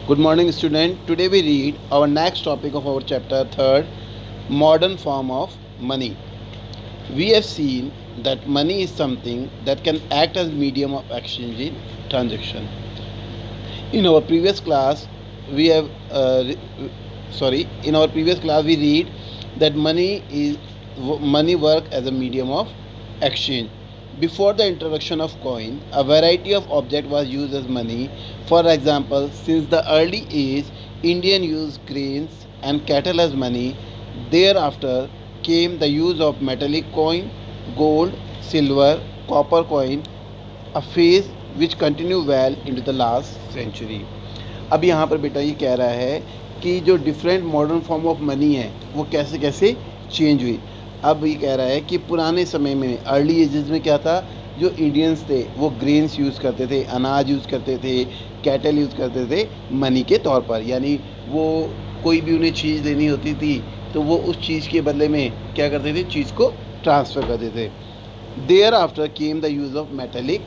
Good morning, student. Today we read our next topic of our chapter third, modern form of money. We have seen that money is something that can act as medium of exchange in transaction. In our previous class, we have in our previous class we read that money work as a medium of exchange. Before the introduction of coin, a variety of object was used as money. For example, since the early age, Indian used grains and cattle as money. Thereafter came the use of metallic coin, gold, silver, copper coin, a phase which continue well into the last century. अब यहाँ पर बेटा ये कह रहा है कि जो different modern form of money है वो कैसे कैसे चेंज हुई. अब ये कह रहा है कि पुराने समय में अर्ली एजेस में क्या था, जो इंडियंस थे वो ग्रेन्स यूज़ करते थे, अनाज यूज़ करते थे, कैटल यूज़ करते थे मनी के तौर पर. यानी वो कोई भी उन्हें चीज़ लेनी होती थी तो वो उस चीज़ के बदले में क्या करते थे, चीज़ को ट्रांसफ़र करते थे. Thereafter came the use of metallic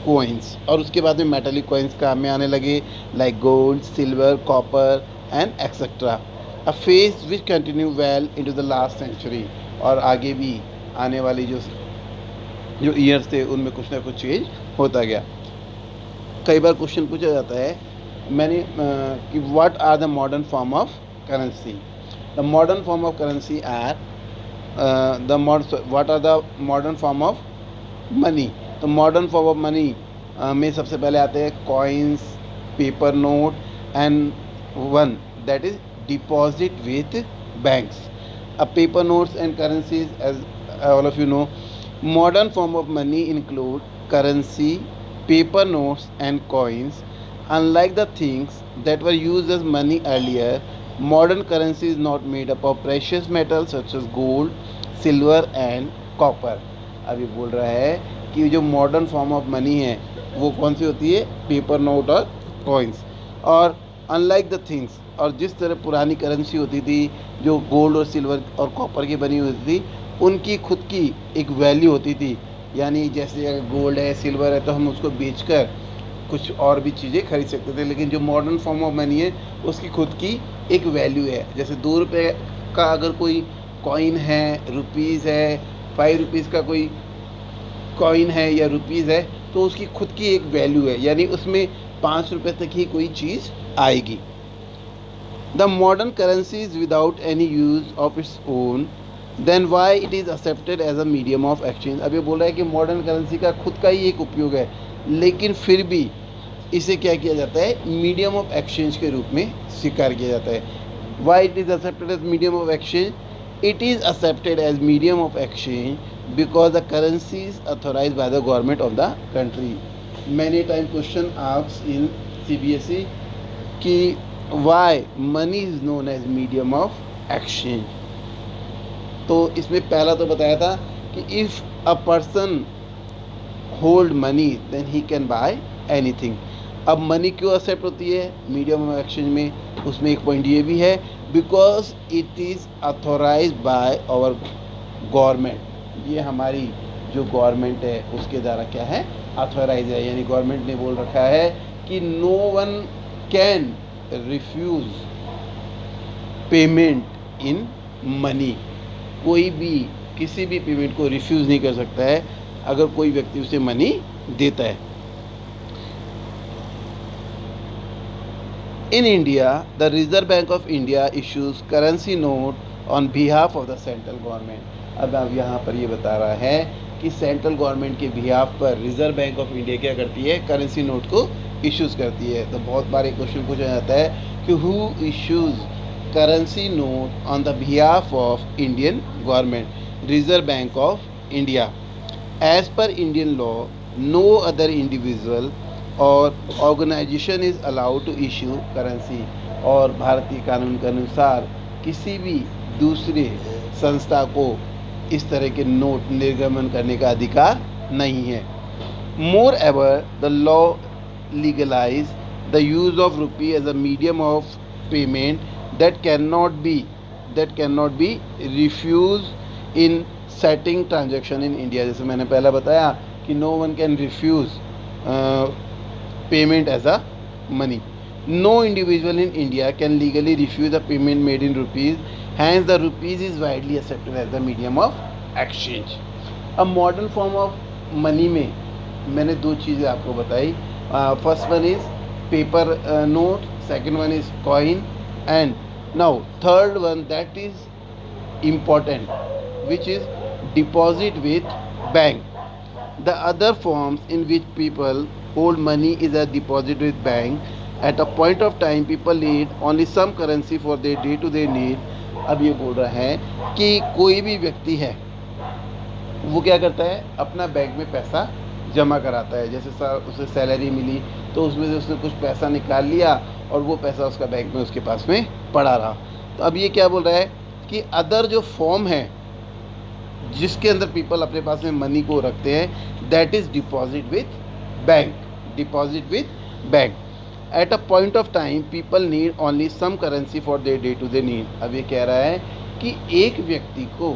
coins, और उसके बाद में मेटेलिक कोइंस काम में आने लगे, like gold, silver, copper and etcetera. A phase which continue well into the last century, और आगे भी आने वाली जो ईयर्स थे उनमें कुछ ना कुछ चेंज होता गया. कई बार क्वेश्चन पूछा जाता है मैंने कि what are the modern form of currency. The modern form of currency are what are the modern form of money. तो मॉडर्न फॉर्म ऑफ मनी में सबसे पहले आते हैं coins, paper note and one that is deposit with banks. अब paper notes and currencies, as all of you know, modern form of money include currency, paper notes and coins. Unlike the things that were used as money earlier, modern currency is not made up of precious metals such as gold, silver and copper. अभी बोल रहा है कि जो modern form of money है वो कौन सी होती है, पेपर नोट और कॉइन्स. और अनलाइक द थिंग्स, और जिस तरह पुरानी करेंसी होती थी जो गोल्ड और सिल्वर और कॉपर की बनी होती थी, उनकी खुद की एक वैल्यू होती थी. यानी जैसे अगर गोल्ड है, सिल्वर है, तो हम उसको बेचकर कुछ और भी चीज़ें खरीद सकते थे. लेकिन जो मॉडर्न फॉर्म ऑफ मनी है उसकी खुद की एक वैल्यू है. जैसे 2 रुपये का अगर कोई कॉइन है, रुपीज़ है, 5 रुपीज़ का कोई कॉइन है या रुपीज़ है, तो उसकी खुद की एक वैल्यू है. यानी उसमें 5 रुपये तक ही कोई चीज़ आएगी. The modern currency is without any use of its own, then why it is accepted as a medium of exchange. अब ये बोल रहा है कि मॉडर्न करेंसी का खुद का ही एक उपयोग है, लेकिन फिर भी इसे क्या किया जाता है, मीडियम ऑफ एक्सचेंज के रूप में स्वीकार किया जाता है. Why it is accepted as medium of exchange. It is accepted as medium of exchange because the currency is authorise by the government of the country. Many time question asked in CBSE कि why money is known as medium of exchange. तो इसमें पहला तो बताया था कि if a person hold money then he can buy anything. अब money क्यों एक्सेप्ट होती है मीडियम ऑफ एक्सचेंज में, उसमें एक पॉइंट ये भी है, because it is authorise by our government. ये हमारी जो गवर्नमेंट है उसके द्वारा क्या है, अथोराइज है. यानी गवर्नमेंट ने बोल रखा है कि no one can refuse payment in money. कोई भी किसी भी पेमेंट को रिफ्यूज़ नहीं कर सकता है अगर कोई व्यक्ति उसे मनी देता है. In India the reserve bank of India issues currency note on behalf of the central government. अब यहाँ पर ये बता रहा है कि सेंट्रल गवर्नमेंट के बिहाफ पर रिजर्व बैंक ऑफ इंडिया क्या करती है, करेंसी नोट को इश्यूज़ करती है. तो बहुत बार एक क्वेश्चन पूछा जाता है कि who issues currency note on the behalf of Indian government, Reserve Bank of India. As per Indian law, no other individual or organization is allowed to issue currency. और भारतीय कानून के अनुसार किसी भी दूसरे संस्था को इस तरह के नोट निर्गमन करने का अधिकार नहीं है. Moreover, the law legalize the use of rupee as a medium of payment that cannot be refused in setting transaction in India. जैसे मैंने पहला बताया कि no one can refuse payment as a money. No individual in India can legally refuse a payment made in rupees. Hence, the rupees is widely accepted as the medium of exchange. A modern form of money में मैंने दो चीज़ें आपको बताई. First one is paper note, second one is coin, and now third one that is important, which is deposit with bank. The other forms in which people hold money is a deposit with bank. At a point of time, people need only some currency for their day to day need. अब ये बोल रहा है कि कोई भी व्यक्ति है वो क्या करता है, अपना बैंक में पैसा जमा कराता है. जैसे उसे सैलरी मिली तो उसमें से उसने कुछ पैसा निकाल लिया और वो पैसा उसका बैंक में उसके पास में पड़ा रहा. तो अब ये क्या बोल रहा है कि अदर जो फॉर्म है जिसके अंदर पीपल अपने पास में मनी को रखते हैं, that is deposit with bank. Deposit with bank. At a point of time people need only some currency for their day to day need. अब ये कह रहा है कि एक व्यक्ति को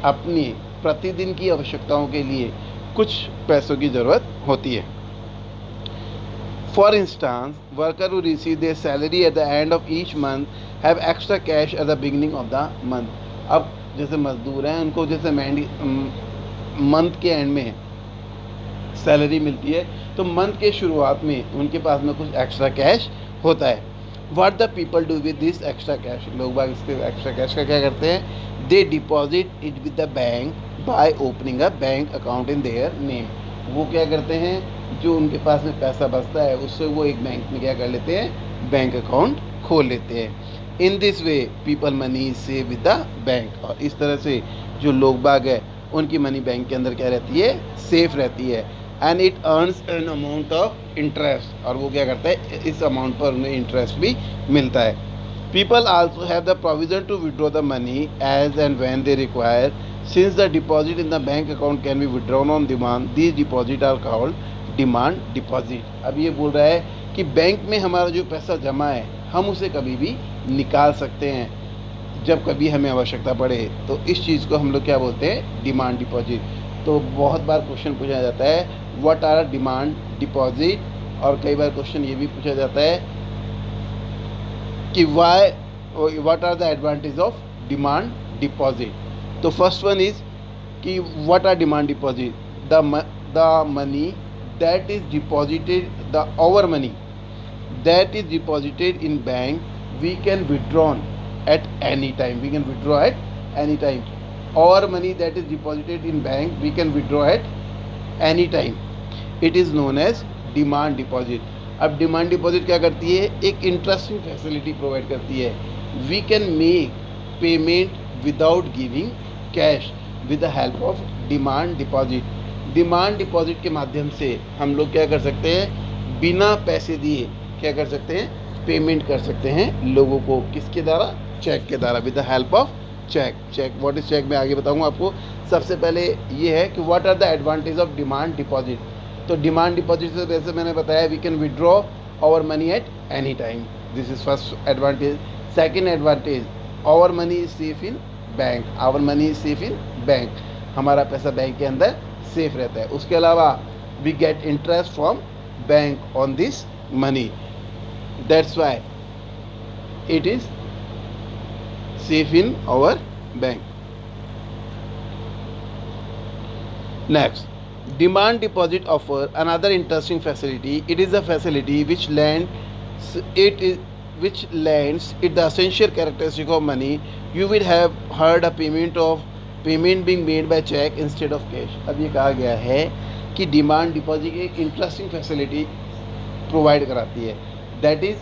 अपनी प्रतिदिन की आवश्यकताओं के लिए कुछ पैसों की ज़रूरत होती है. For instance, worker who receive there salary at the end of each month have extra cash at the beginning of the month. अब जैसे मजदूर हैं उनको जैसे मंथ के एंड में सैलरी मिलती है तो मंथ के शुरुआत में उनके पास में कुछ एक्स्ट्रा कैश होता है. What the people do with this extra cash. लोग बाग इसके एक्स्ट्रा कैश का क्या करते हैं, they deposit it with the bank by opening a bank account in their name. वो क्या करते हैं, जो उनके पास में पैसा बचता है उससे वो एक बैंक में क्या कर लेते हैं, बैंक अकाउंट खोल लेते हैं. In this way people money save with the bank. और इस तरह से जो लोग बाग है उनकी मनी बैंक के अंदर क्या रहती है, सेफ रहती है. And it earns an amount of interest. और वो क्या करता है, इस अमाउंट पर उन्हें इंटरेस्ट भी मिलता है. People also have the provision to withdraw the money as and when they require. Since the deposit in the bank account can be withdrawn on demand, these deposit are called demand deposit. अब ये बोल रहा है कि bank में हमारा जो पैसा जमा है हम उसे कभी भी निकाल सकते हैं जब कभी हमें आवश्यकता पड़े. तो इस चीज़ को हम लोग क्या बोलते हैं, डिमांड डिपॉजिट. तो बहुत बार क्वेश्चन पूछा जाता है व्हाट आर डिमांड डिपॉजिट. और कई बार क्वेश्चन ये भी पूछा जाता है कि what are the advantage of demand deposit. तो फर्स्ट वन इज कि what are demand deposit, the money that is deposited, the our money that is deposited in bank we can withdraw at any time. We can withdraw at any time. Our money that is deposited in bank we can withdraw at any time. It is known as demand deposit. अब demand deposit क्या करती है, एक interesting facility provide करती है. We can make payment without giving cash with the help of demand deposit. Demand deposit के माध्यम से हम लोग क्या कर सकते हैं, बिना पैसे दिए क्या कर सकते हैं, पेमेंट कर सकते हैं लोगों को. किसके द्वारा, चेक के द्वारा, with the help of check. Check, what is check, मैं आगे बताऊंगा आपको. सबसे पहले ये है कि what are the advantage of demand deposit. तो डिमांड डिपॉजिट से जैसे मैंने बताया we can withdraw our money at any time. This is first advantage. Second advantage, our money is safe in bank. Our money is safe in bank. हमारा पैसा bank के अंदर safe रहता है. उसके अलावा we get interest from bank on this money. That's why it is safe in our bank. Next, demand deposit offer another interesting facility. It is a facility which lends it the essential characteristic of money. You will have heard a payment being made by check instead of cash. अब ये कहा गया है कि demand deposit एक interesting facility provide कराती है. That is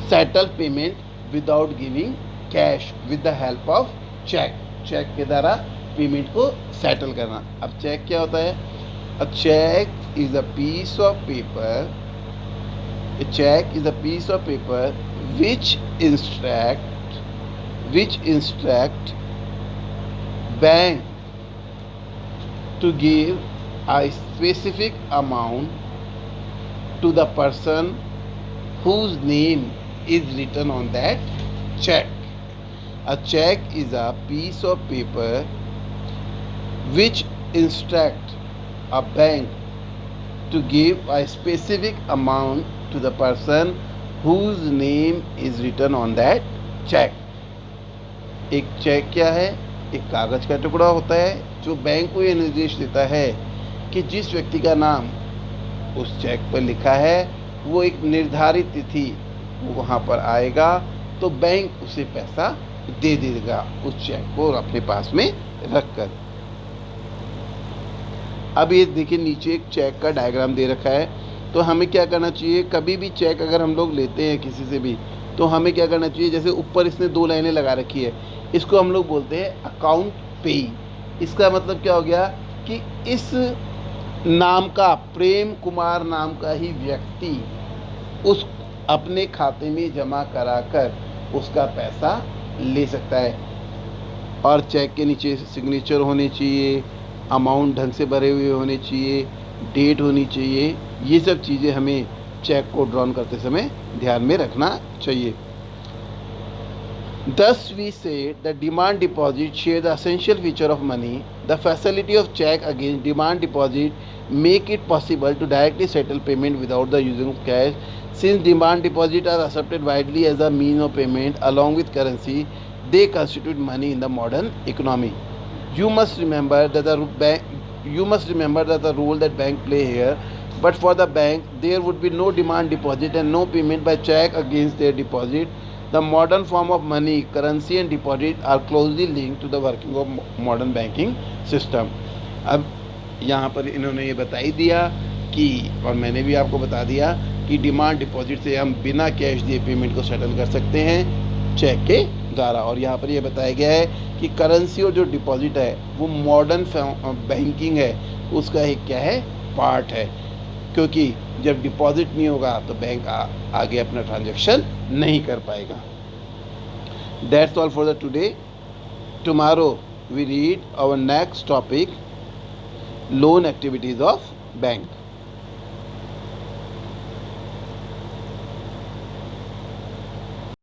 settle payment without giving cash with the help of check. Check के द्वारा पेमेंट को सेटल करना. अब चेक क्या होता है, a check is a piece of paper. A check is a piece of paper which instruct bank to give a specific amount to the person whose name is written on that check. A check is a piece of paper which instructs a bank to give a specific amount to the person whose name is written on that check. एक check क्या है? एक कागज का टुकड़ा होता है जो बैंक को ये निर्देश देता है कि जिस व्यक्ति का नाम उस चेक पर लिखा है वो एक निर्धारित तिथि वो वहाँ पर आएगा तो बैंक उसे पैसा दे देगा उस चेक को अपने पास में रख कर। अब ये देखिए नीचे एक चेक का डायग्राम दे रखा है, तो हमें क्या करना चाहिए? कभी भी चेक अगर हम लोग लेते हैं किसी से भी तो हमें क्या करना चाहिए? जैसे ऊपर इसने 2 लाइनें लगा रखी है, इसको हम लोग बोलते हैं अकाउंट पेई। इसका मतलब क्या हो गया कि इस नाम का, प्रेम कुमार नाम का ही व्यक्ति उस अपने खाते में जमा कराकर उसका पैसा ले सकता है। और चेक के नीचे सिग्नेचर होने चाहिए, अमाउंट ढंग से भरे हुए होने चाहिए, डेट होनी चाहिए। ये सब चीज़ें हमें चेक को ड्रॉन करते समय ध्यान में रखना चाहिए। Thus we say the demand deposit share the essential feature of money. The facility of check against demand deposit make it possible to directly settle payment without the using of cash. Since demand deposit are accepted widely as a means of payment along with currency, they constitute money in the modern economy. You must remember that the role that bank play here. But for the bank, there would be no demand deposit and no payment by check against their deposit. The modern form of money, currency and deposit are closely linked to the working of modern banking system. अब यहाँ पर इन्होंने ये बता ही दिया कि, और मैंने भी आपको बता दिया कि डिमांड डिपॉजिट से हम बिना कैश दिए पेमेंट को सेटल कर सकते हैं चेक के द्वारा। और यहाँ पर ये बताया गया है कि करेंसी और जो डिपॉजिट है वो मॉडर्न बैंकिंग है उसका एक क्या है? पार्ट है, क्योंकि जब डिपॉजिट नहीं होगा तो बैंक आगे अपना ट्रांजैक्शन नहीं कर पाएगा। That's all for the today. Tomorrow we read our next topic, loan activities of bank.